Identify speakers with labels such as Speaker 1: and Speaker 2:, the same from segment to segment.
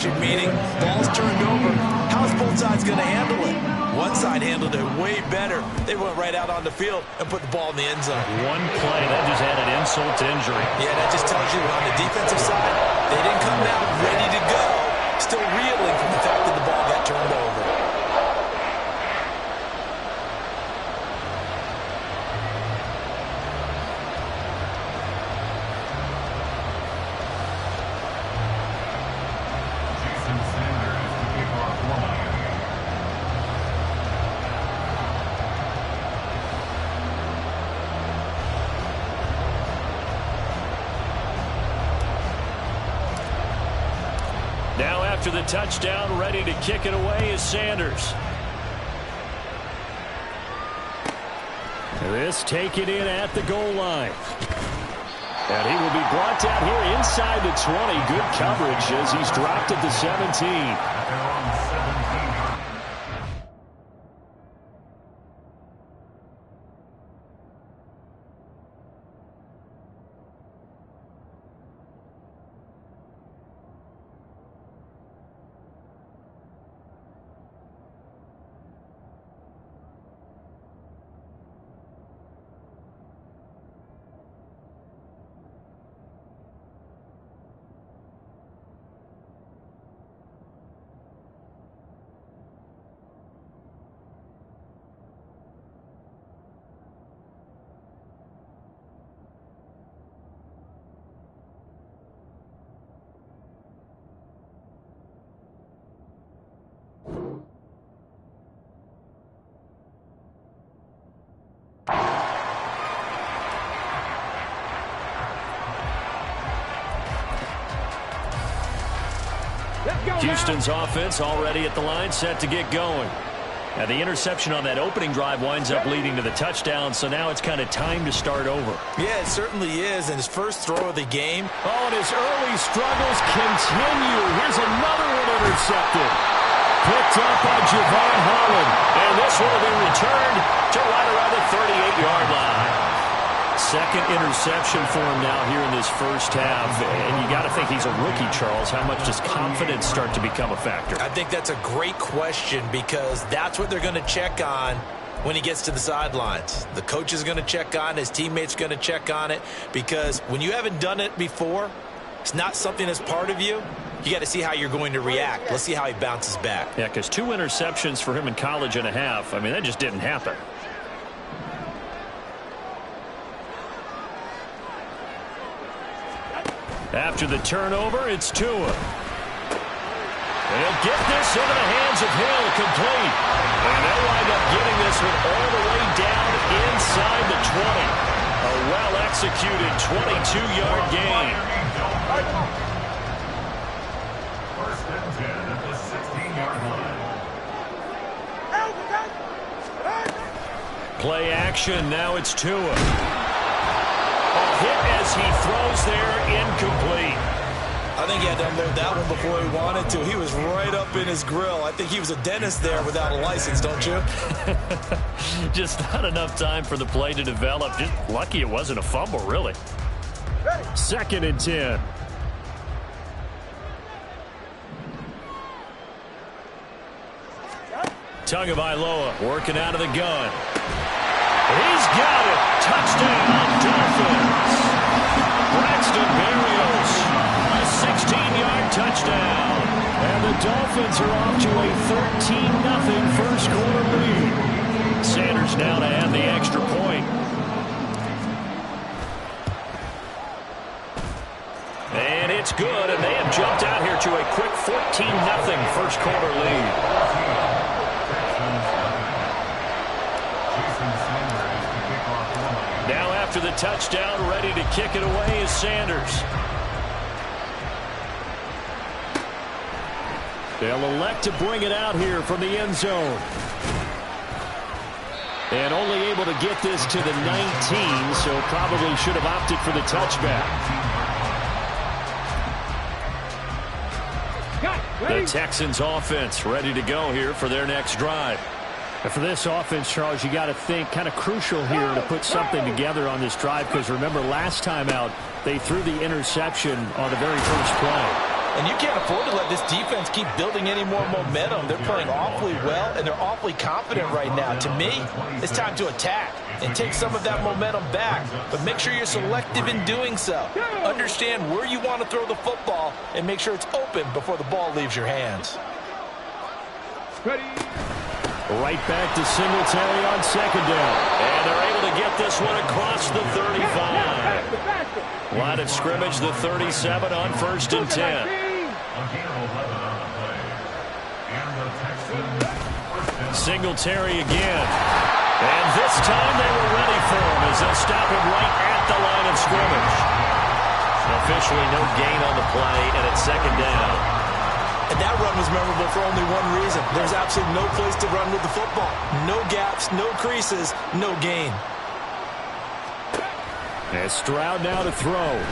Speaker 1: Meaning, ball's turned over. How's both sides going to handle it? One side handled it way better. They went right out on the field and put the ball in the end zone.
Speaker 2: One play, that just added insult to injury.
Speaker 1: Yeah, that just tells you on the defensive side, they didn't come out ready to go. Still reeling from the fact that the ball got turned over.
Speaker 2: Now after the touchdown, ready to kick it away is Sanders. This taken in at the goal line. And he will be brought down here inside the 20. Good coverage as he's dropped at the 17. Houston's offense already at the line, set to get going. Now the interception on that opening drive winds up leading to the touchdown, so now it's kind of time to start over.
Speaker 1: Yeah, it certainly is. And his first throw of the game.
Speaker 2: Oh, and his early struggles continue. Here's another one intercepted. Picked up by Javon Holland. And this will be returned to right around the 38-yard line. Second interception for him now here in this first half. And you got to think he's a rookie, Charles. How much does confidence start to become a factor?
Speaker 1: I think that's a great question because that's what they're going to check on when he gets to the sidelines. The coach is going to check on it. His teammates going to check on it because when you haven't done it before, it's not something that's part of you. You got to see how you're going to react. Let's see how he bounces back.
Speaker 2: Yeah, because 2 interceptions for him in college and a half. I mean, that just didn't happen. After the turnover, it's Tua. He'll get this into the hands of Hill, complete. And they'll wind up getting this one all the way down inside the 20. A well-executed 22-yard gain.
Speaker 3: First and 10 at the 16-yard line.
Speaker 2: Play action, now it's Tua. Hit as he throws there, incomplete.
Speaker 1: I think he had to unload that one before he wanted to. He was right up in his grill. I think he was a dentist there without a license, don't you?
Speaker 2: Just not enough time for the play to develop. Just lucky it wasn't a fumble, really. Second and 10. Tagovailoa working out of the gun. He's got it. Touchdown, Dolphins. Braxton Berrios, a 16-yard touchdown. And the Dolphins are off to a 13-0 first quarter lead. Sanders now to add the extra point. And it's good, and they have jumped out here to a quick 14-0 first quarter lead. Now after the touchdown, ready to kick it away is Sanders. They'll elect to bring it out here from the end zone. And only able to get this to the 19, so probably should have opted for the touchback. The Texans offense ready to go here for their next drive. And for this offense, Charles, you got to think kind of crucial here to put something together on this drive because remember last time out, they threw the interception on the very first play.
Speaker 1: And you can't afford to let this defense keep building any more momentum. They're playing awfully well, and they're awfully confident right now. To me, it's time to attack and take some of that momentum back. But make sure you're selective in doing so. Understand where you want to throw the football and make sure it's open before the ball leaves your hands.
Speaker 2: Right back to Singletary on second down. And they're able to get this one across the 35. Line of scrimmage, the 37 on 1st and 10. Singletary again. And this time they were ready for him as they'll stop him right at the line of scrimmage. Officially no gain on the play, and it's second down.
Speaker 1: And that run was memorable for only one reason. There's absolutely no place to run with the football. No gaps, no creases, no gain.
Speaker 2: And Stroud now to throw. And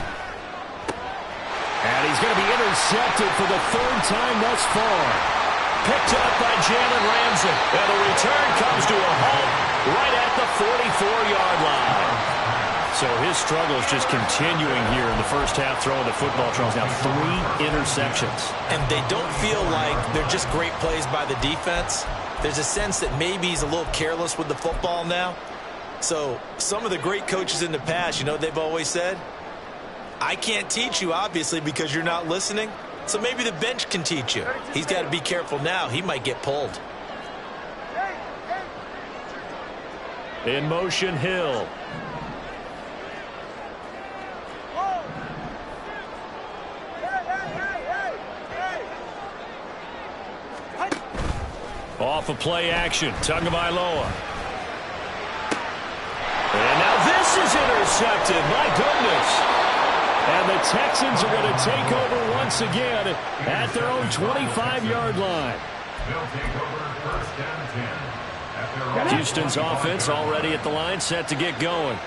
Speaker 2: he's going to be intercepted for the 3rd time thus far. Picked up by Jalen Ramsey. And the return comes to a halt right at the 44-yard line. So his struggles just continuing here in the first half throwing the football. Charles, now 3 interceptions.
Speaker 1: And they don't feel like they're just great plays by the defense. There's a sense that maybe he's a little careless with the football now. So some of the great coaches in the past, you know what they've always said? I can't teach you, obviously, because you're not listening. So maybe the bench can teach you. He's got to be careful now. He might get pulled.
Speaker 2: In motion, Hill. Off of play action, Tagovailoa. And now this is intercepted. My goodness. And the Texans are going to take over once again at their own 25-yard line.
Speaker 3: They'll take over 1st and 10.
Speaker 2: Houston's offense already at the line, set to get going.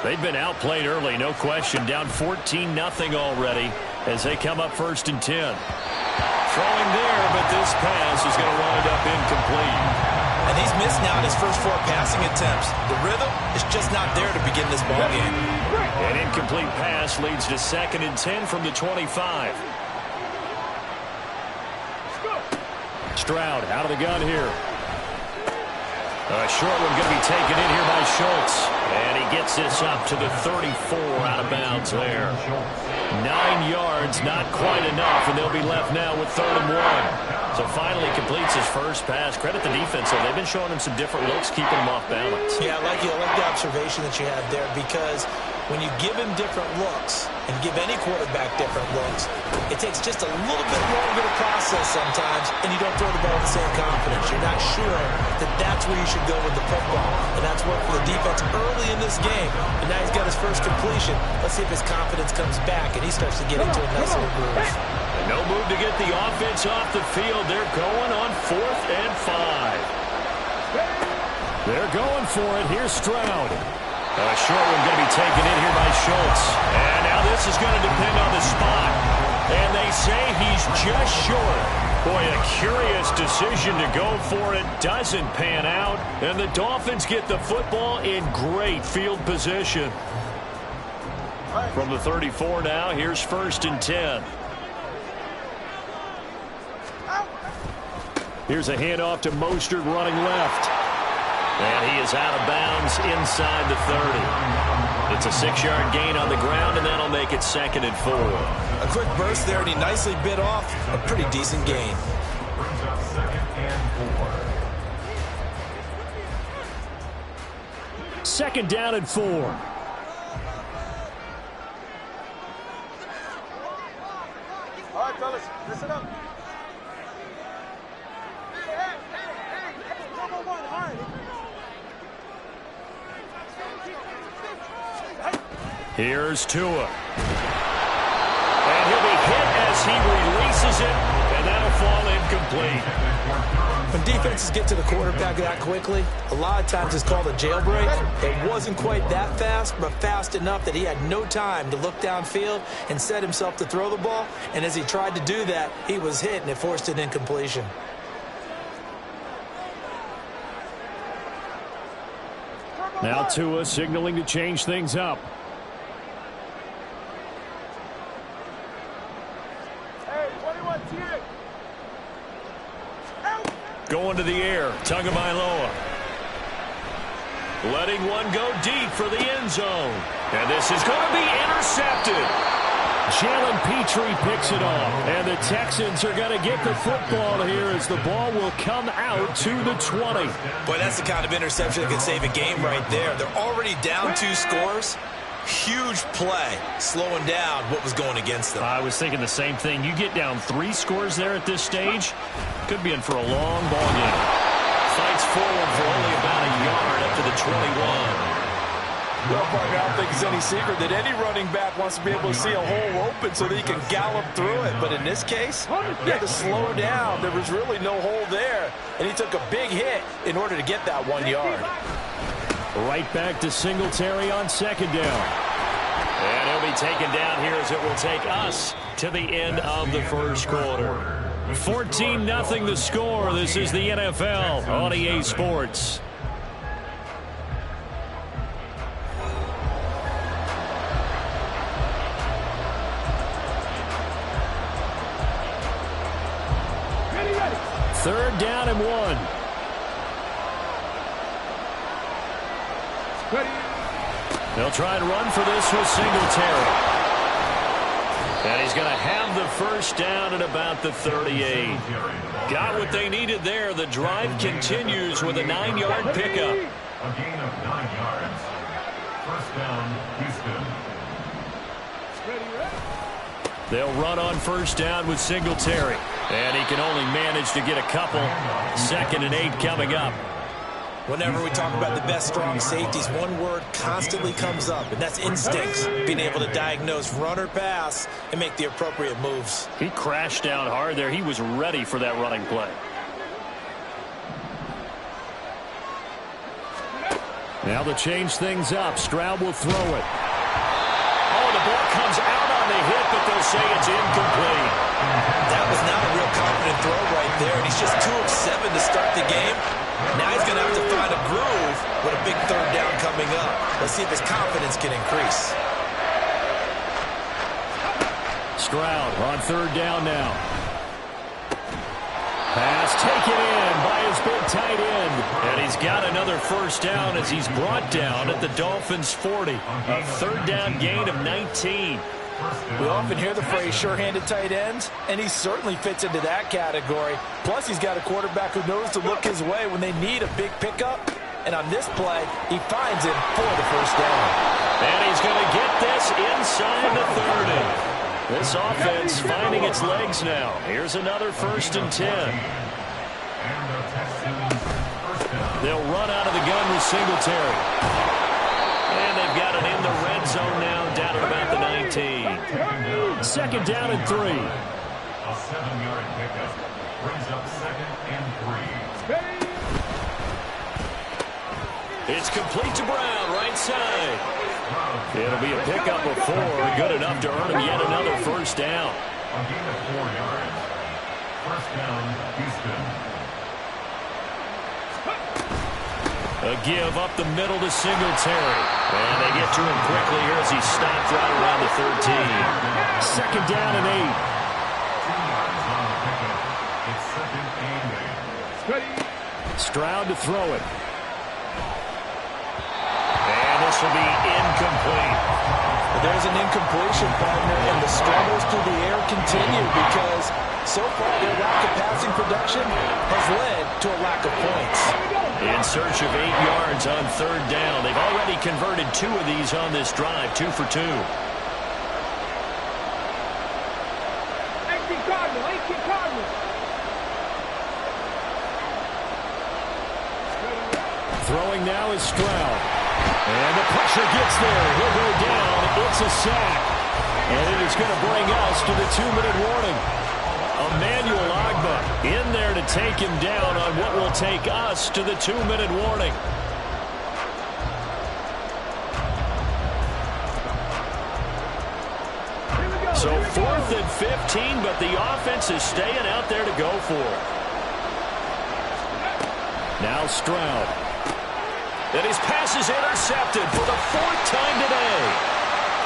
Speaker 2: They've been outplayed early, no question. Down 14-0 already as they come up 1st and 10. Throwing there, but this pass is going to wind up incomplete.
Speaker 1: And he's missed now in his first 4 passing attempts. The rhythm is just not there to begin this ball game.
Speaker 2: An incomplete pass leads to 2nd and 10 from the 25. Stroud out of the gun here. A short one going to be taken in here by Schultz. And he gets this up to the 34 out of bounds there. 9 yards, not quite enough, and they'll be left now with 3rd and 1. So finally completes his first pass. Credit the defense, though. They've been showing him some different looks, keeping him off balance.
Speaker 1: Yeah, I like the observation that you had there, because when you give him different looks and give any quarterback different looks, it takes just a little bit longer to process sometimes, and you don't throw the ball with the same confidence. You're not sure that that's where you should go with the football, and that's worked for the defense early in this game. And now he's got his first completion. Let's see if his confidence comes back and he starts to get into a nice little groove.
Speaker 2: And no move to get the offense off the field. They're going on 4th and 5. They're going for it. Here's Stroud. A short one going to be taken in here by Schultz. And now this is going to depend on the spot. And they say he's just short. Boy, a curious decision to go for it. Doesn't pan out. And the Dolphins get the football in great field position. From the 34 now, here's 1st and 10. Here's a handoff to Mostert running left. And he is out of bounds inside the 30. It's a 6-yard gain on the ground, and that'll make it 2nd and 4.
Speaker 1: A quick burst there, and he nicely bit off a pretty decent gain.
Speaker 3: Brings up 2nd and 4.
Speaker 2: 2nd down and 4.
Speaker 4: All right, fellas, listen up.
Speaker 2: Here's Tua. And he'll be hit as he releases it, and that'll fall incomplete.
Speaker 1: When defenses get to the quarterback that quickly, a lot of times it's called a jailbreak. It wasn't quite that fast, but fast enough that he had no time to look downfield and set himself to throw the ball. And as he tried to do that, he was hit, and it forced an incompletion.
Speaker 2: Now Tua signaling to change things up.
Speaker 4: Hey,
Speaker 2: Going to the air. Tagovailoa. Letting one go deep for the end zone. And this is going to be intercepted. Jalen Petrie picks it off. And the Texans are going to get the football here as the ball will come out to the 20.
Speaker 1: Boy, that's the kind of interception that could save a game right there. They're already down 2 scores. Huge play, slowing down what was going against them.
Speaker 2: I was thinking the same thing. You get down 3 scores there at this stage, could be in for a long ball game. Fights forward for only about a yard up to the 21.
Speaker 5: Well, partner, I don't think it's any secret that any running back wants to be able to see a hole open so that he can gallop through it. But in this case, he had to slow down. There was really no hole there, and he took a big hit in order to get that 1 yard.
Speaker 2: Right back to Singletary on second down. And he'll be taken down here as it will take us to the end of the first quarter. 14-0 the score. This is the NFL on EA Sports. Third down and 1. They'll try and run for this with Singletary. And he's going to have the first down at about the 38. Got what they needed there. The drive continues with a 9-yard pickup.
Speaker 3: A gain of 9 yards. First down, Houston.
Speaker 2: They'll run on first down with Singletary. And he can only manage to get a couple. 2nd and 8 coming up.
Speaker 1: Whenever we talk about the best strong safeties, one word constantly comes up, and that's instincts. Being able to diagnose run or pass and make the appropriate moves.
Speaker 2: He crashed down hard there. He was ready for that running play. Now to change things up, Stroud will throw it. Oh, the ball comes out on the hit, but they'll say it's incomplete.
Speaker 1: That was not a real confident throw right there, and he's just 2 of 7 to start the game. Now he's going to have to find a groove with a big third down coming up. Let's see if his confidence can increase.
Speaker 2: Stroud on third down now. Pass taken in by his big tight end. And he's got another first down as he's brought down at the Dolphins' 40. A third down gain of 19.
Speaker 5: We often hear the phrase sure-handed tight ends, and he certainly fits into that category. Plus, he's got a quarterback who knows to look his way when they need a big pickup. And on this play, he finds him for the first down.
Speaker 2: And he's going to get this inside the 30. This offense finding its legs now. Here's another 1st and 10. They'll run out of the gun with Singletary. And they've got it in the red zone now, down at about the 19. 2nd down and 3.
Speaker 3: A 7-yard pickup brings up 2nd and 3.
Speaker 2: It's complete to Brown, right side. It'll be a pickup of 4, good enough to earn him yet another first down.
Speaker 3: A gain of 4 yards. First down, Houston.
Speaker 2: A give up the middle to Singletary. And they get to him quickly here as he stopped right around the 13. 2nd down and 8.
Speaker 3: 2 yards on the pickup. It's 2nd and 8.
Speaker 2: Stroud to throw it. And this will be incomplete.
Speaker 5: There's an incompletion, partner, and the struggles through the air continue because so far their lack of passing production has led to a lack of points.
Speaker 2: In search of 8 yards on third down. They've already converted 2 of these on this drive, 2 for 2.
Speaker 4: 18 Cardinal.
Speaker 2: Throwing now is Stroud. And the pressure gets there. He'll go down. It's a sack. And it is going to bring us to the 2-minute warning. Emmanuel Ogbah in there to take him down on what will take us to the 2-minute warning. So 4th and 15, but the offense is staying out there to go for it. Now Stroud. And his pass is intercepted for the 4th time today.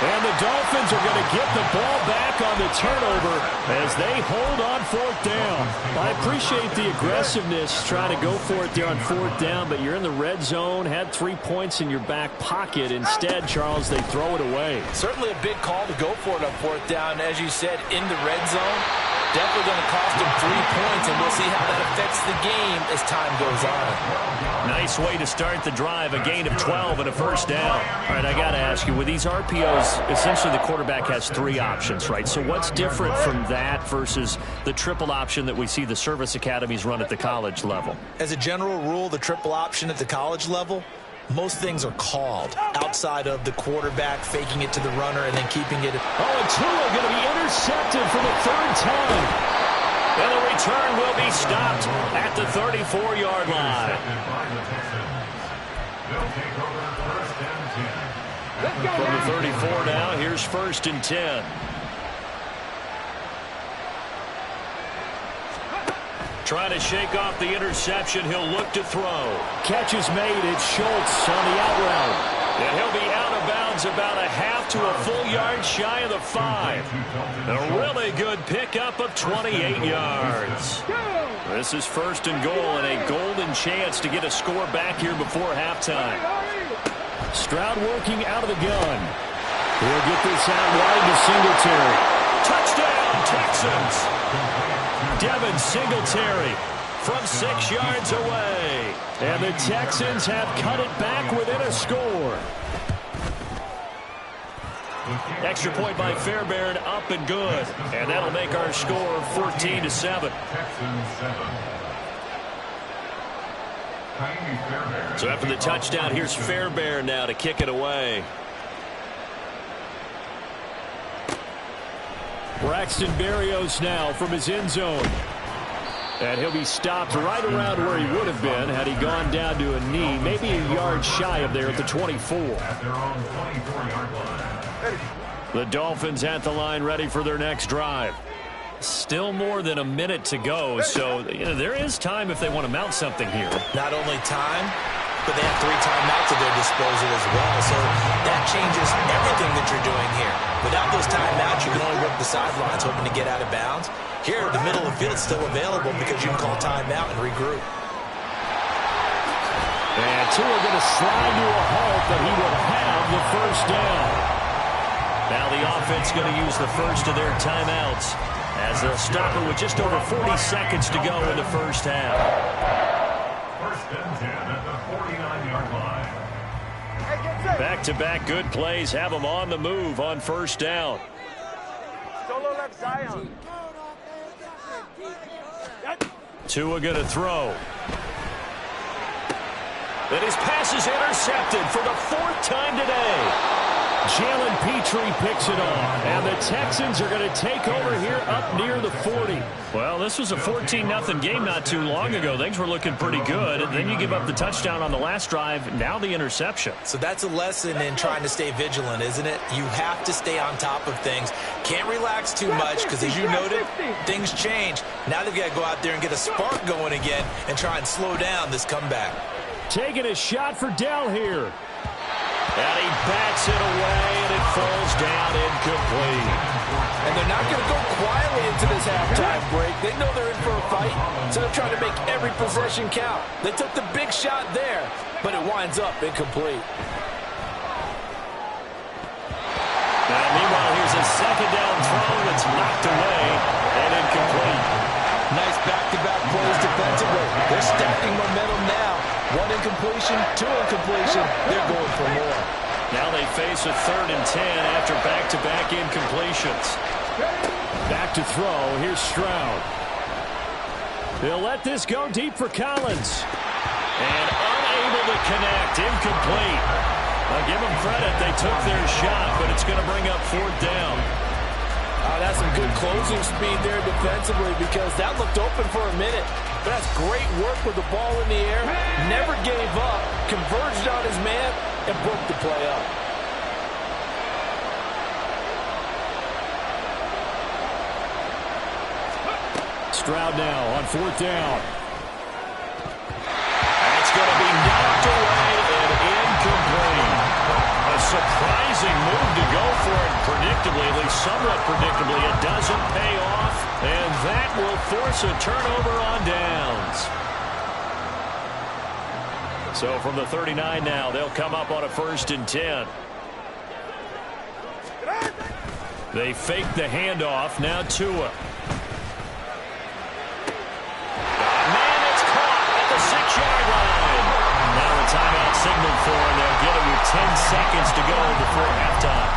Speaker 2: And the Dolphins are going to get the ball back on the turnover as they hold on fourth down. I appreciate the aggressiveness trying to go for it there on fourth down, but you're in the red zone, had 3 points in your back pocket. Instead, Charles, they throw it away.
Speaker 5: Certainly a big call to go for it on fourth down. As you said, in the red zone. Definitely going to cost them 3 points, and we'll see how that affects the game as time goes on.
Speaker 2: Nice way to start the drive, a gain of 12 and a first down. All right, I got to ask you, with these RPOs, essentially the quarterback has 3 options, right? So what's different from that versus the triple option that we see the service academies run at the college level?
Speaker 1: As a general rule, the triple option at the college level, most things are called outside of the quarterback faking it to the runner and then keeping it.
Speaker 2: Oh, and Tua going to be intercepted for the 3rd time. And the return will be stopped at the 34-yard line. From the 34 now, here's 1st and 10. Trying to shake off the interception. He'll look to throw. Catch is made. It's Schultz on the out route. And he'll be out of bounds about a half to a full yard shy of the 5. A really good pickup of 28 yards. This is 1st and goal and a golden chance to get a score back here before halftime. Stroud working out of the gun. He'll get this out wide to Singletary. Touchdown, Texans. Devin Singletary from 6 yards away. And the Texans have cut it back within a score. Extra point by Fairbairn, up and good. And that'll make our score 14-7. So after the touchdown, here's Fairbairn now to kick it away. Braxton Berrios now from his end zone. And he'll be stopped right around where he would have been had he gone down to a knee, maybe a yard shy of there at the 24. The Dolphins at the line ready for their next drive. Still more than a minute to go, so there is time if they want to mount something here.
Speaker 1: Not only time, but they have 3 timeouts at their disposal as well. So that changes everything that you're doing here. Without those timeouts, you can only work the sidelines hoping to get out of bounds. Here, the middle of the field is still available because you can call timeout and regroup.
Speaker 2: And Tua going to slide to a halt, but he will have the first down. Now the offense going to use the first of their timeouts as they'll stop it with just over 40 seconds to go in the first half.
Speaker 3: 1st and 10 at the 49-yard line.
Speaker 2: Back-to-back good plays have them on the move on first down.
Speaker 4: Solo left Zion.
Speaker 2: Tua going to throw. And his pass is intercepted for the 4th time today. Jalen Petrie picks it off, and the Texans are going to take over here up near the 40. Well, this was a 14-0 game not too long ago. Things were looking pretty good, and then you give up the touchdown on the last drive, now the interception.
Speaker 1: So that's a lesson in trying to stay vigilant, isn't it? You have to stay on top of things. Can't relax too much because, as you noted, things change. Now they've got to go out there and get a spark going again and try and slow down this comeback.
Speaker 2: Taking a shot for Dell here. And he bats it away, and it falls down incomplete.
Speaker 5: And they're not going to go quietly into this halftime break. They know they're in for a fight, so they're trying to make every possession count. They took the big shot there, but it winds up incomplete.
Speaker 2: Now, meanwhile, here's a 2nd down throw that's knocked away and incomplete.
Speaker 5: Nice back-to-back plays defensively. They're stacking momentum now. 1 incompletion, 2 incompletion. They're going for more.
Speaker 2: Now they face a 3rd and 10 after back-to-back incompletions. Back to throw. Here's Stroud. They'll let this go deep for Collins. And unable to connect. Incomplete. I'll give them credit. They took their shot, but it's going to bring up 4th down.
Speaker 5: That's some good closing speed there defensively because that looked open for a minute. But that's great work with the ball in the air. Never gave up. Converged on his man and broke the play up.
Speaker 2: Stroud now on 4th down. That's going to be knocked away and incomplete. A surprising move to go for it predictably, at least somewhat predictably. It doesn't pay off, and that will force a turnover on downs. So from the 39 now, they'll come up on a 1st and 10. They fake the handoff. Now Tua. Man, it's caught at the 6-yard line. Now a timeout signaled for, and they'll get it with 10 seconds to go before halftime.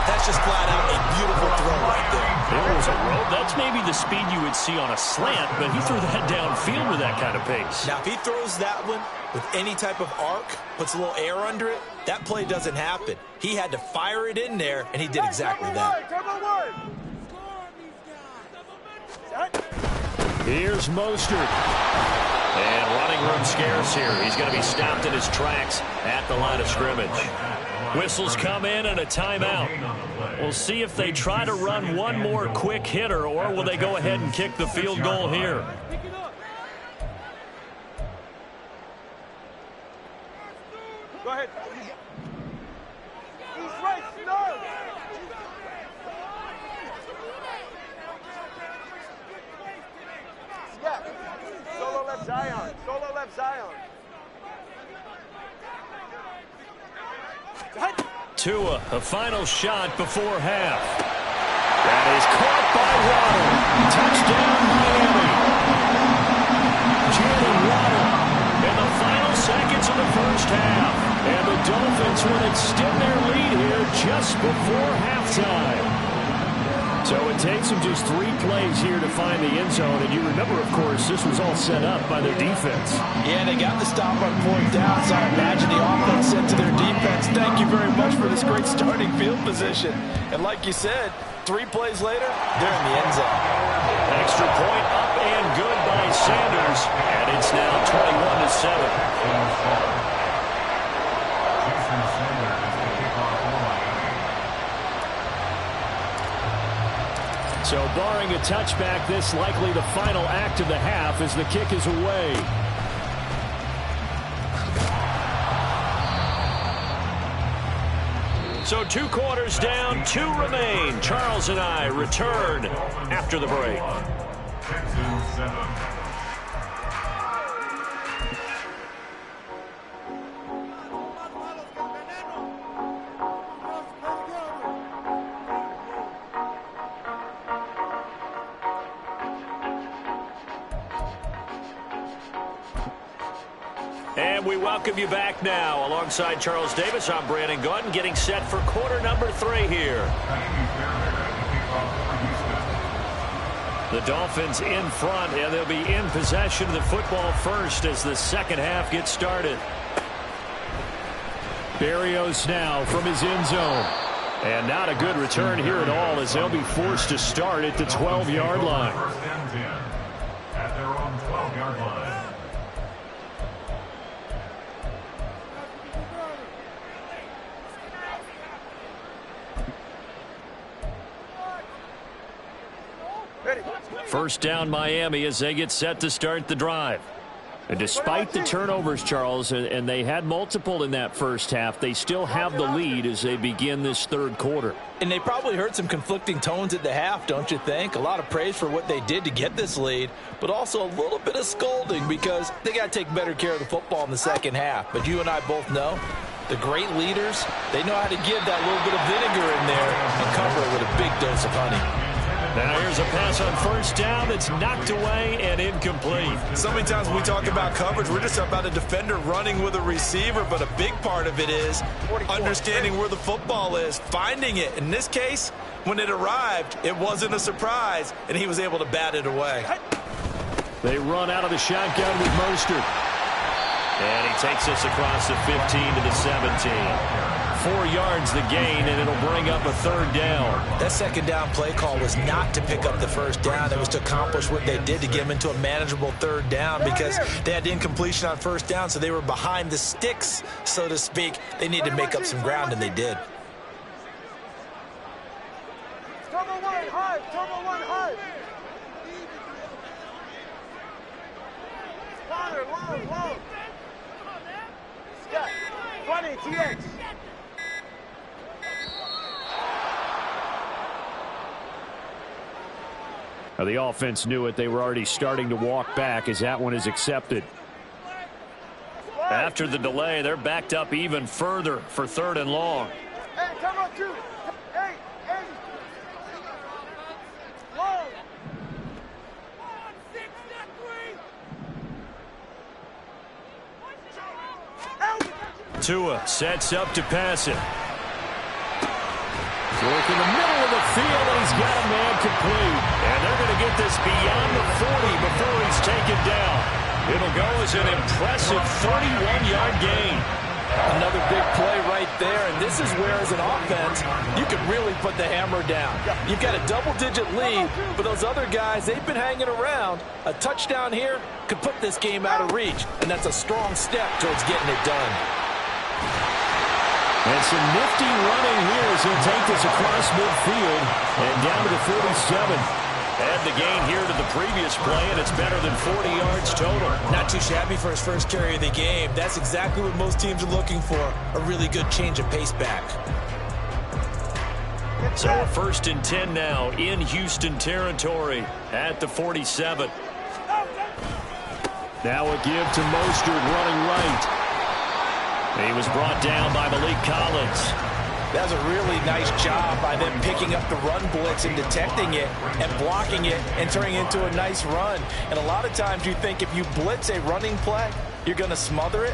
Speaker 1: That's just flat out a beautiful throw right there.
Speaker 2: There was a rope. That's maybe the speed you would see on a slant, but he threw that downfield with that kind of pace.
Speaker 1: Now, if he throws that one with any type of arc, puts a little air under it, that play doesn't happen. He had to fire it in there, and he did exactly that.
Speaker 2: Here's Mostert. And running room scarce here. He's going to be stopped in his tracks at the line of scrimmage. Whistles come in and a timeout. We'll see if they try to run one more quick hitter, or will they go ahead and kick the field goal here.
Speaker 4: Go ahead. He's right, no. Yeah. Solo left Zion. Solo left Zion.
Speaker 2: Tua, a final shot before half. That is caught by Waddle. Touchdown, Miami. Jalen Waddle in the final seconds of the first half. And the Dolphins will extend their lead here just before halftime. So it takes them just 3 plays here to find the end zone. And you remember, of course, this was all set up by their defense.
Speaker 5: Yeah, they got the stop on 4th down, so I imagine the offense said to their defense, thank you very much for this great starting field position. And like you said, 3 plays later, they're in the end zone.
Speaker 2: Extra point up and good by Sanders. And it's now 21-7. So barring a touchback, this likely the final act of the half as the kick is away. So 2 quarters down, 2 remain. Charles and I return after the break. And we welcome you back now. Alongside Charles Davis, I'm Brandon Gaudin, getting set for quarter number 3 here. The Dolphins in front, and they'll be in possession of the football first as the second half gets started. Berrios now from his end zone. And not a good return here at all as they'll be forced to start at the 12-yard line.
Speaker 3: First and 10 at their own 12-yard line.
Speaker 2: First down Miami as they get set to start the drive. And despite the turnovers, Charles, and they had multiple in that first half, they still have the lead as they begin this third quarter.
Speaker 1: And they probably heard some conflicting tones at the half, don't you think? A lot of praise for what they did to get this lead, but also a little bit of scolding because they got to take better care of the football in the second half. But you and I both know the great leaders, they know how to give that little bit of vinegar in there and cover it with a big dose of honey.
Speaker 2: Now here's a pass on first down that's knocked away and incomplete.
Speaker 1: So many times when we talk about coverage, we're just about a defender running with a receiver, but a big part of it is understanding where the football is, finding it. In this case, when it arrived, it wasn't a surprise, and he was able to bat it away.
Speaker 2: They run out of the shotgun with Mostert. And he takes us across the 15 to the 17. 4 yards the gain, and it'll bring up a third down.
Speaker 1: That second down play call was not to pick up the first down. It was to accomplish what they did to get them into a manageable third down because they had incompletion on first down, so they were behind the sticks, so to speak. They needed to make up some ground, and they did.
Speaker 4: Turbo one high. Turbo one high. Connor, long. Scott, 20, TX.
Speaker 2: Now, the offense knew it. They were already starting to walk back as that one is accepted.
Speaker 6: After the delay, they're backed up even further for 3rd and long.
Speaker 4: Hey, come on, 2. Hey. Long.
Speaker 6: Tua sets up to pass it.
Speaker 2: Work in the middle of the field, and he's got a man complete.
Speaker 6: And they're going to get this beyond the 40 before he's taken down. It'll go as an impressive 31-yard gain.
Speaker 5: Another big play right there, and this is where, as an offense, you can really put the hammer down. You've got a double-digit lead, but those other guys, they've been hanging around. A touchdown here could put this game out of reach, and that's a strong step towards getting it done.
Speaker 2: And some nifty running here as he'll take this across midfield and down to the 47.
Speaker 6: Add the gain here to the previous play, and it's better than 40 yards total.
Speaker 1: Not too shabby for his first carry of the game. That's exactly what most teams are looking for, a really good change of pace back.
Speaker 6: So a 1st and 10 now in Houston territory at the 47.
Speaker 2: Now a give to Mostert running right.
Speaker 6: He was brought down by Malik Collins.
Speaker 5: That was a really nice job by them picking up the run blitz and detecting it and blocking it and turning it into a nice run. And a lot of times you think if you blitz a running play, you're going to smother it.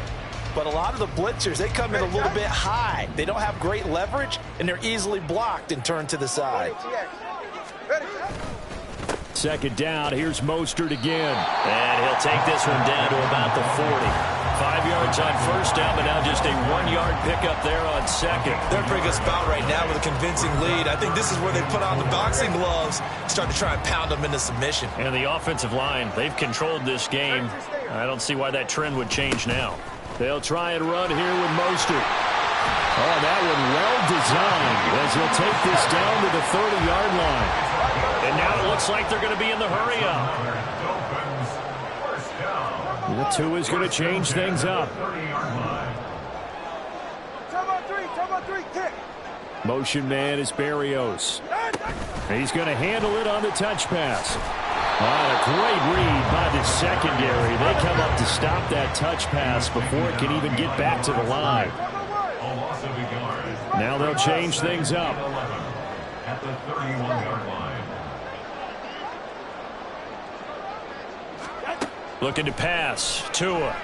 Speaker 5: But a lot of the blitzers, they come in a little bit high. They don't have great leverage, and they're easily blocked and turned to the side.
Speaker 2: 2nd down. Here's Mostert again.
Speaker 6: And he'll take this one down to about the 40. 5 yards on 1st down, but now just a 1-yard pickup there on 2nd.
Speaker 1: They're in a pretty good spot right now with a convincing lead. I think this is where they put on the boxing gloves, start to try and pound them into submission.
Speaker 6: And the offensive line, they've controlled this game. I don't see why that trend would change now.
Speaker 2: They'll try and run here with Mostert. Oh, that one well designed as he'll take this down to the 30-yard line.
Speaker 6: And now it looks like they're going to be in the hurry-up.
Speaker 2: The 2 is going to change things up.
Speaker 4: Come on, 3, kick.
Speaker 2: Motion man is Berrios. He's going to handle it on the touch pass. A great read by the secondary. They come up to stop that touch pass before it can even get back to the line. Now they'll change things up.
Speaker 3: At the 31-yard line.
Speaker 6: Looking to pass. Tua.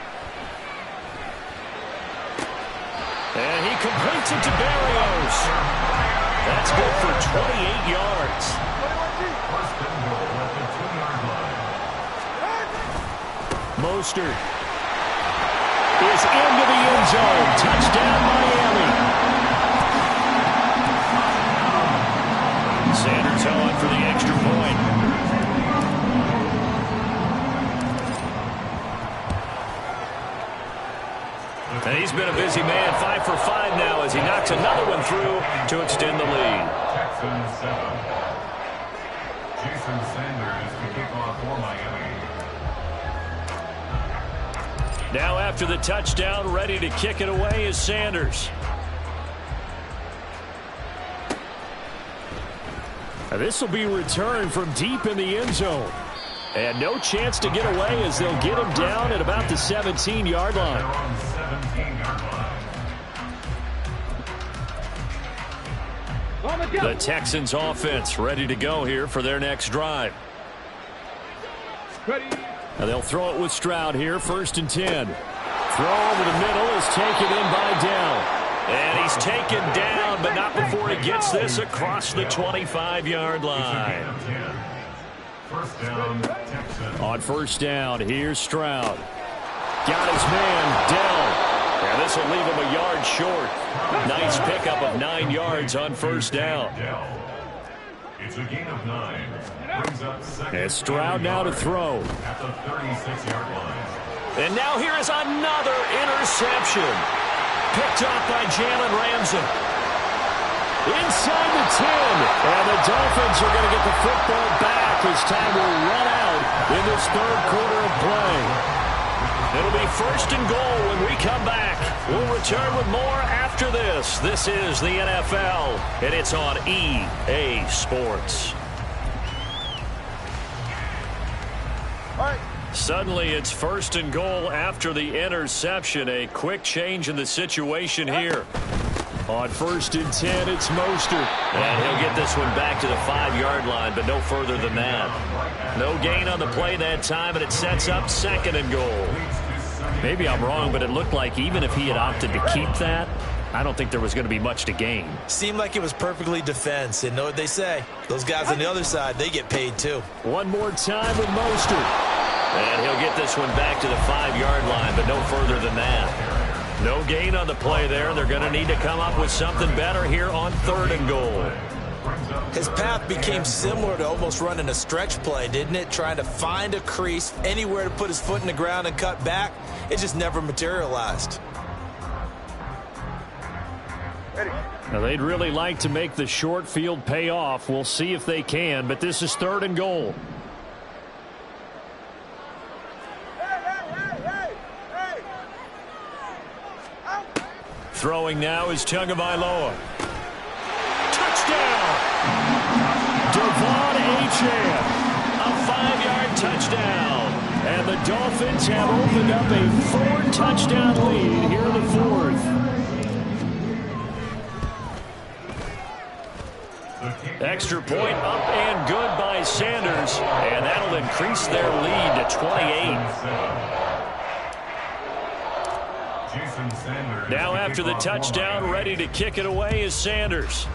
Speaker 6: And he completes it to Berrios. That's good for 28 yards.
Speaker 3: First and goal at the 2-yard line.
Speaker 2: Mostert is into the end zone. Touchdown, Miami.
Speaker 6: Sanders on for the extra point. And he's been a busy man, 5 for 5 now as he knocks another one through to extend the lead.
Speaker 3: Texans 7. Jason Sanders to kick off for Miami.
Speaker 6: Now after the touchdown, ready to kick it away is Sanders.
Speaker 2: This will be returned from deep in the end zone. And no chance to get away as they'll get him down at about the 17-yard line.
Speaker 3: They're on 17-yard line.
Speaker 6: The Texans offense ready to go here for their next drive.
Speaker 2: Now they'll throw it with Stroud here, 1st and 10. Throw over the middle is taken in by Dell.
Speaker 6: And he's taken down, but not before he gets this across the 25-yard line.
Speaker 3: First down, Texans.
Speaker 2: On 1st down, here's Stroud. Got his man, Dell.
Speaker 6: And this will leave him a yard short. Nice pickup of 9 yards on 1st down.
Speaker 3: It's a gain of 9. Brings up 2nd.
Speaker 2: And Stroud now to throw.
Speaker 3: At the 36-yard line.
Speaker 6: And now here is another interception. Picked off by Jalen Ramsey.
Speaker 2: Inside the 10. And the Dolphins are going to get the football back as time will run out in this 3rd quarter of play.
Speaker 6: It'll be 1st and goal when we come back. We'll return with more after this. This is the NFL, and it's on EA Sports. Suddenly it's 1st and goal after the interception. A quick change in the situation here. On 1st and 10, it's Mostert. And he'll get this one back to the 5-yard line, but no further than that. No gain on the play that time, and it sets up 2nd and goal. Maybe I'm wrong, but it looked like even if he had opted to keep that, I don't think there was going to be much to gain.
Speaker 1: Seemed like it was perfectly defense. And know what they say? Those guys on the other side, they get paid too.
Speaker 6: One more time with Mostert. And he'll get this one back to the 5-yard line, but no further than that. No gain on the play there. They're going to need to come up with something better here on 3rd and goal.
Speaker 1: His path became similar to almost running a stretch play, didn't it? Trying to find a crease, anywhere to put his foot in the ground and cut back. It just never materialized.
Speaker 6: Now, they'd really like to make the short field pay off. We'll see if they can, but this is 3rd and goal. Throwing now is Tagovailoa. Touchdown! Devon Achane. A 5-yard touchdown. And the Dolphins have opened up a 4-touchdown lead here in the 4th. Extra point up and good by Sanders. And that'll increase their lead to 28. Now after the touchdown, ready to kick it away is Sanders.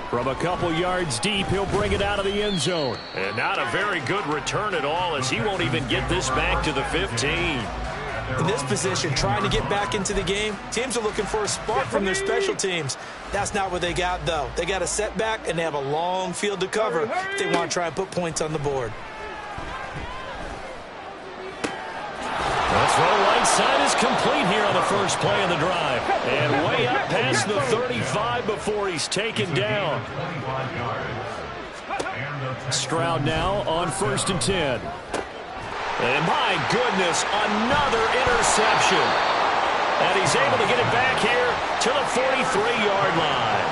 Speaker 6: From a couple yards deep, he'll bring it out of the end zone. And not a very good return at all, as he won't even get this back to the 15.
Speaker 1: In this position, trying to get back into the game, teams are looking for a spark from their special teams. That's not what they got, though. They got a setback, and they have a long field to cover if they want to try and put points on the board.
Speaker 6: The throw right side is complete here on the first play of the drive. And way up past the 35 before he's taken down. Stroud now on 1st and 10. And my goodness, another interception. And he's able to get it back here to the 43-yard line.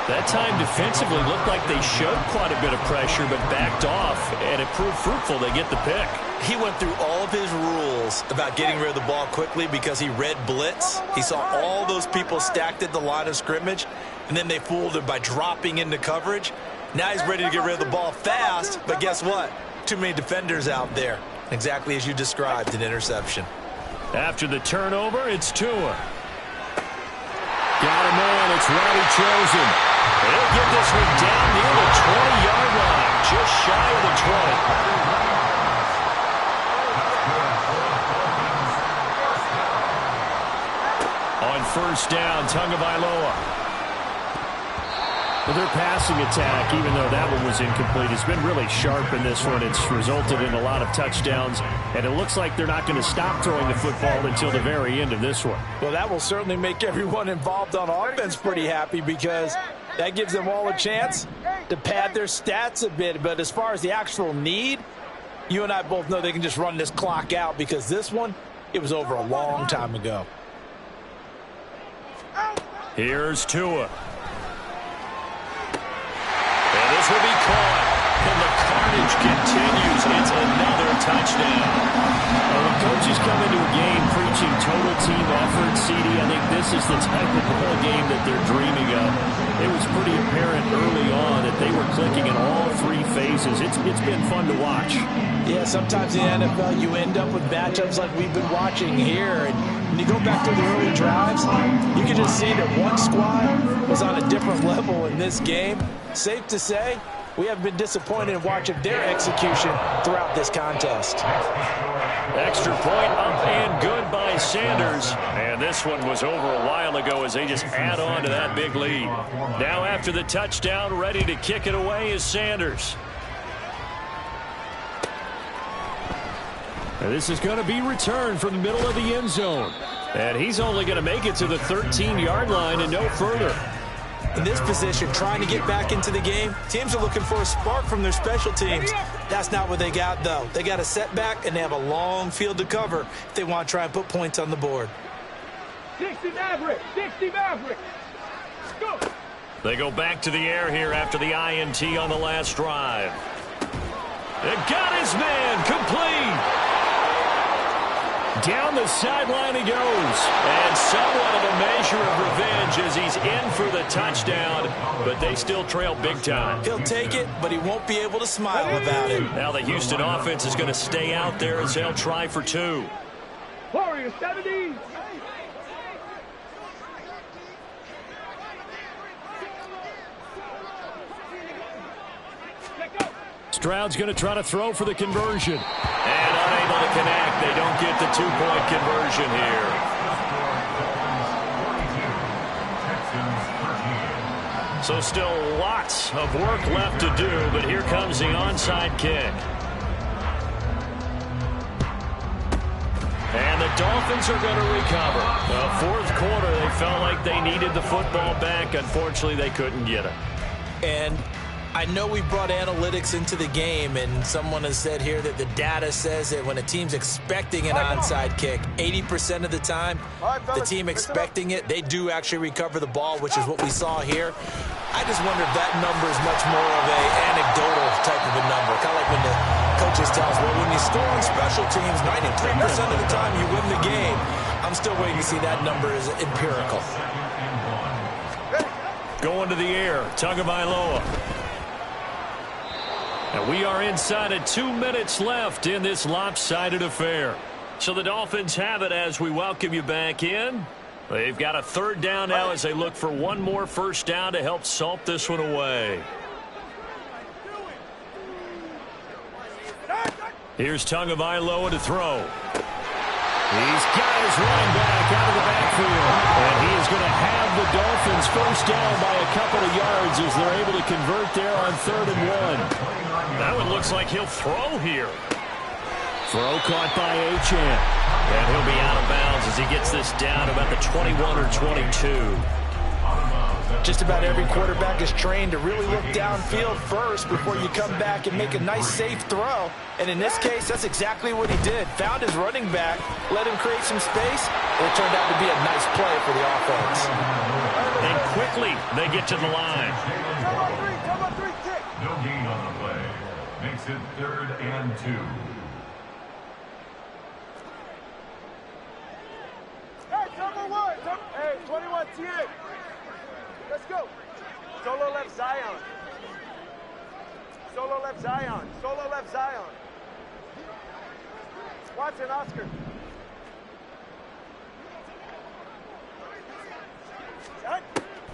Speaker 6: That time defensively looked like they showed quite a bit of pressure but backed off, and it proved fruitful. They get the pick.
Speaker 1: He went through all of his rules about getting rid of the ball quickly because he read blitz. He saw all those people stacked at the line of scrimmage, and then they fooled him by dropping into coverage. Now he's ready to get rid of the ball fast, but guess what? Too many defenders out there. Exactly as you described, an interception.
Speaker 6: After the turnover, it's Tua. Got a man, it's Robbie Chosen. He'll get this one down near the 20-yard line, just shy of the 20. On 1st down, Tagovailoa. Well, their passing attack, even though that one was incomplete, has been really sharp in this one. It's resulted in a lot of touchdowns, and it looks like they're not going to stop throwing the football until the very end of this one.
Speaker 5: Well, that will certainly make everyone involved on offense pretty happy because that gives them all a chance to pad their stats a bit. But as far as the actual need, you and I both know they can just run this clock out because this one, it was over a long time ago.
Speaker 6: Here's Tua. And this will be caught. And the carnage continues. It's another touchdown. Well, when coaches come into a game preaching total team effort, CD, I think this is the type of ball game that they're dreaming of. It was pretty apparent early on that they were clicking in all 3 phases. It's been fun to watch.
Speaker 5: Yeah, sometimes in the NFL you end up with matchups like we've been watching here. And when you go back to the early drives, you can just see that one squad was on a different level in this game. Safe to say, we have been disappointed in watching their execution throughout this contest.
Speaker 6: Extra point up and good by Sanders. And this one was over a while ago as they just add on to that big lead. Now after the touchdown, ready to kick it away is Sanders. And this is going to be returned from the middle of the end zone. And he's only going to make it to the 13-yard line and no further.
Speaker 1: In this position, trying to get back into the game, teams are looking for a spark from their special teams. That's not what they got, though. They got a setback, and they have a long field to cover if they want to try and put points on the board.
Speaker 4: 60 Maverick! 60 Maverick! Go!
Speaker 6: They go back to the air here after the INT on the last drive. It got his man complete. Down the sideline he goes. And somewhat of a measure of revenge as he's in for the touchdown, but they still trail big time.
Speaker 1: He'll take it, but he won't be able to smile about it.
Speaker 6: Now the Houston offense is going to stay out there as they'll try for 2.
Speaker 4: Warriors 70.
Speaker 2: Stroud's going to try to throw for the conversion.
Speaker 6: And unable to connect. They don't get the 2-point conversion here. So still lots of work left to do, but here comes the onside kick. And the Dolphins are going to recover. The fourth quarter, they felt like they needed the football back. Unfortunately, they couldn't get it.
Speaker 1: And I know we brought analytics into the game, and someone has said here that the data says that when a team's expecting an onside kick, 80% of the time, the team expecting it, they do actually recover the ball, which is what we saw here. I just wonder if that number is much more of an anecdotal type of a number, kind of like when the coaches tell us, well, when you score on special teams, 93% of the time you win the game. I'm still waiting to see that number is empirical.
Speaker 6: Going to the air, Tagovailoa. And we are inside of 2 minutes left in this lopsided affair. So the Dolphins have it as we welcome you back in. They've got a 3rd down now as they look for one more first down to help salt this one away. Here's Tagovailoa to throw. He's got his running back out of the backfield. And he is going to have the Dolphins first down by a couple of yards as they're able to convert there on 3rd and 1. That one looks like he'll throw here.
Speaker 2: Throw caught by Achane.
Speaker 6: And he'll be out of bounds as he gets this down about the 21 or 22.
Speaker 5: Just about every quarterback is trained to really look downfield first before you come back and make a nice, safe throw. And in this case, that's exactly what he did. Found his running back, let him create some space, and it turned out to be a nice play for the offense.
Speaker 6: And quickly, they get to the line.
Speaker 3: No gain on the play. Makes it 3rd and 2.
Speaker 4: Hey, number 1. Hey, 21 TA. Let's go. Solo left Zion. Solo left Zion. Solo left Zion. Watson, Oscar.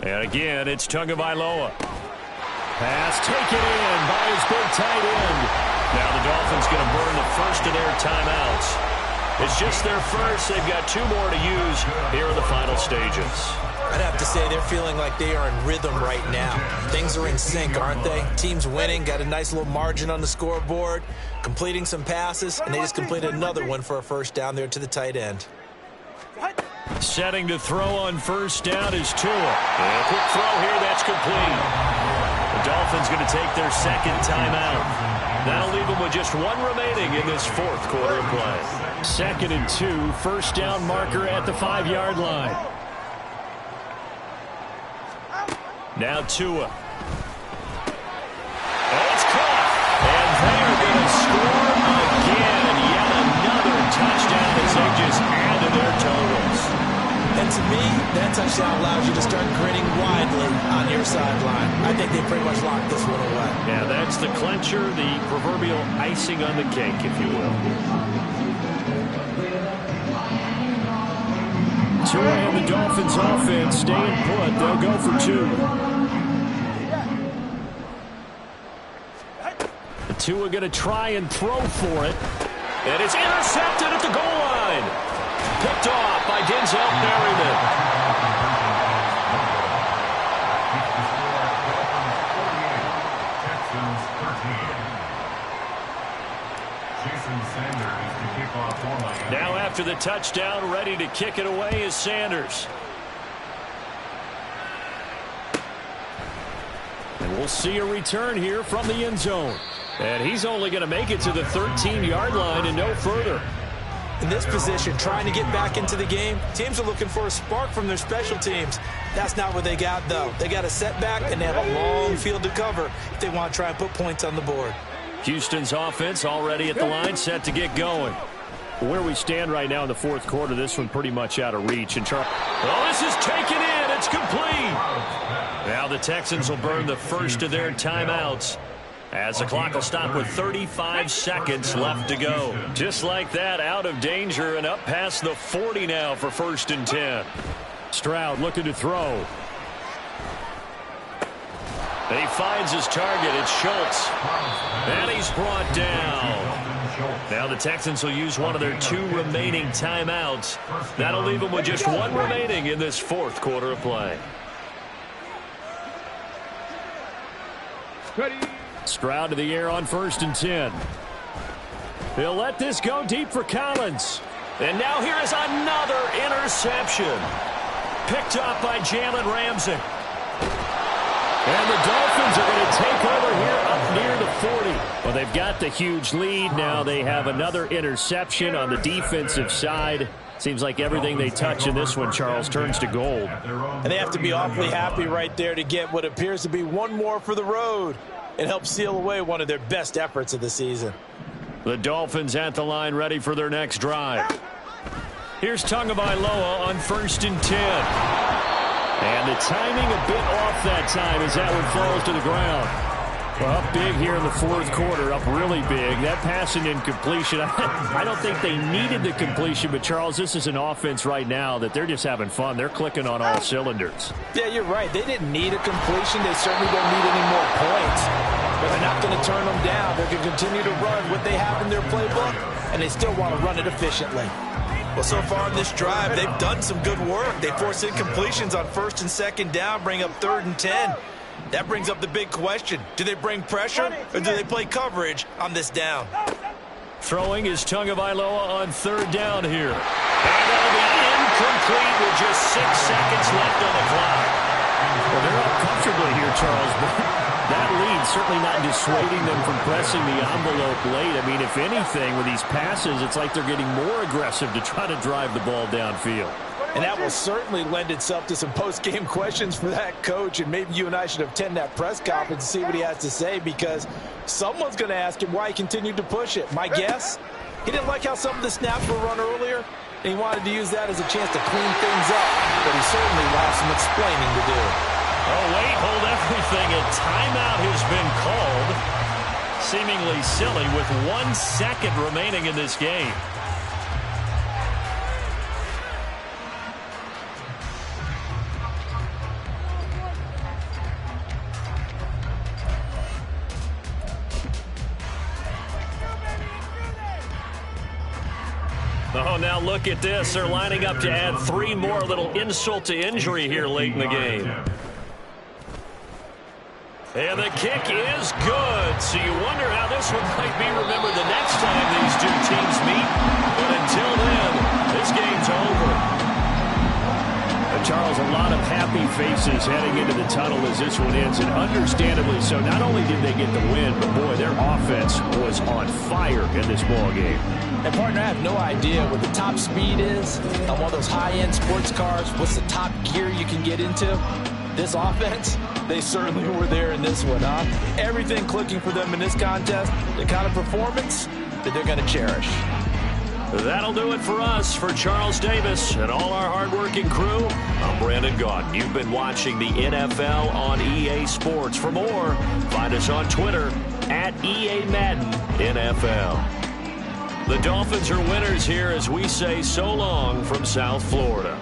Speaker 6: And again, it's Tagovailoa. Pass taken in by his big tight end. Now the Dolphins going to burn the first of their timeouts. It's just their first. They've got 2 more to use here in the final stages.
Speaker 1: I'd have to say they're feeling like they are in rhythm right now. Things are in sync, aren't they? Team's winning, got a nice little margin on the scoreboard, completing some passes, and they just completed another one for a first down there to the tight end.
Speaker 6: Setting to throw on first down is Tua. And a quick throw here, that's complete. The Dolphins going to take their 2nd timeout. That'll leave them with just 1 remaining in this 4th quarter of play.
Speaker 2: 2nd and 2, first down marker at the 5-yard line.
Speaker 6: Now Tua. And it's caught. And they're going to score again. Yet another touchdown as they just add to their totals.
Speaker 1: And to me, that touchdown allows you to start grinning widely on your sideline. I think they pretty much locked this one away.
Speaker 6: Yeah, that's the clincher, the proverbial icing on the cake, if you will.
Speaker 2: Tua and the Dolphins offense staying put. They'll go for 2. Tua going to try and throw for it.
Speaker 6: And it's intercepted at the goal line. Picked off by Denzel Berryman. Now after the touchdown, ready to kick it away is Sanders.
Speaker 2: And we'll see a return here from the end zone. And he's only going to make it to the 13-yard line and no further.
Speaker 1: In this position, trying to get back into the game, teams are looking for a spark from their special teams. That's not what they got, though. They got a setback, and they have a long field to cover if they want to try and put points on the board.
Speaker 6: Houston's offense already at the line, set to get going.
Speaker 2: Where we stand right now in the fourth quarter, this one pretty much out of reach. And
Speaker 6: oh, this is taken in. It's complete. Now the Texans will burn the first of their timeouts, as the clock will stop with 35 seconds left to go. Just like that, out of danger and up past the 40 now for 1st and 10.
Speaker 2: Stroud looking to throw.
Speaker 6: And he finds his target. It's Schultz. And he's brought down. Now the Texans will use one of their 2 remaining timeouts. That'll leave them with just 1 remaining in this fourth quarter of play.
Speaker 2: Stroud to the air on 1st and 10. He'll let this go deep for Collins.
Speaker 6: And now here is another interception. Picked up by Jalen Ramsey.
Speaker 2: And the Dolphins are going to take over here up near the 40. Well, they've got the huge lead. Now they have another interception on the defensive side. Seems like everything they touch in this one, Charles, turns to gold.
Speaker 1: And they have to be awfully happy right there to get what appears to be one more for the road and help seal away one of their best efforts of the season.
Speaker 6: The Dolphins at the line ready for their next drive. Here's Tagovailoa on 1st and 10.
Speaker 2: And the timing a bit off that time as that one falls to the ground. Well, up big here in the fourth quarter, up really big. That passing incompletion, I don't think they needed the completion, but Charles, this is an offense right now that they're just having fun. They're clicking on all cylinders.
Speaker 1: Yeah, you're right. They didn't need a completion. They certainly don't need any more points. But they're not going to turn them down. They're going to continue to run what they have in their playbook, and they still want to run it efficiently. Well, so far in this drive, they've done some good work. They force incompletions on 1st and 2nd down, bring up 3rd and 10. That brings up the big question. Do they bring pressure, or do they play coverage on this down?
Speaker 6: Throwing is Tagovailoa on 3rd down here. And that'll be incomplete with just 6 seconds left on the clock.
Speaker 2: Well, they're up comfortably here, Charles, but that lead certainly not dissuading them from pressing the envelope late. I mean, if anything, with these passes, it's like they're getting more aggressive to try to drive the ball downfield.
Speaker 1: And that will certainly lend itself to some post-game questions for that coach, and maybe you and I should attend that press conference and see what he has to say, because someone's going to ask him why he continued to push it. My guess, he didn't like how some of the snaps were run earlier, and he wanted to use that as a chance to clean things up, but he certainly will have some explaining to do.
Speaker 6: Oh, wait, hold everything. A timeout has been called. Seemingly silly with 1 second remaining in this game. Oh, now look at this. They're lining up to add 3 more, a little insult to injury here late in the game. And the kick is good. So you wonder how this one might be remembered the next time these 2 teams meet. But until then, this game's over.
Speaker 2: Charles, a lot of happy faces heading into the tunnel as this one ends, and understandably so. Not only did they get the win, but boy, their offense was on fire in this ball game.
Speaker 1: And partner, I have no idea what the top speed is on one of those high-end sports cars. What's the top gear you can get into? This offense, they certainly were there in this one, huh? Everything clicking for them in this contest, the kind of performance that they're going to cherish.
Speaker 6: That'll do it for us. For Charles Davis and all our hardworking crew, I'm Brandon Gaudin. You've been watching the NFL on EA Sports. For more, find us on Twitter at EA Madden NFL. The Dolphins are winners here as we say so long from South Florida.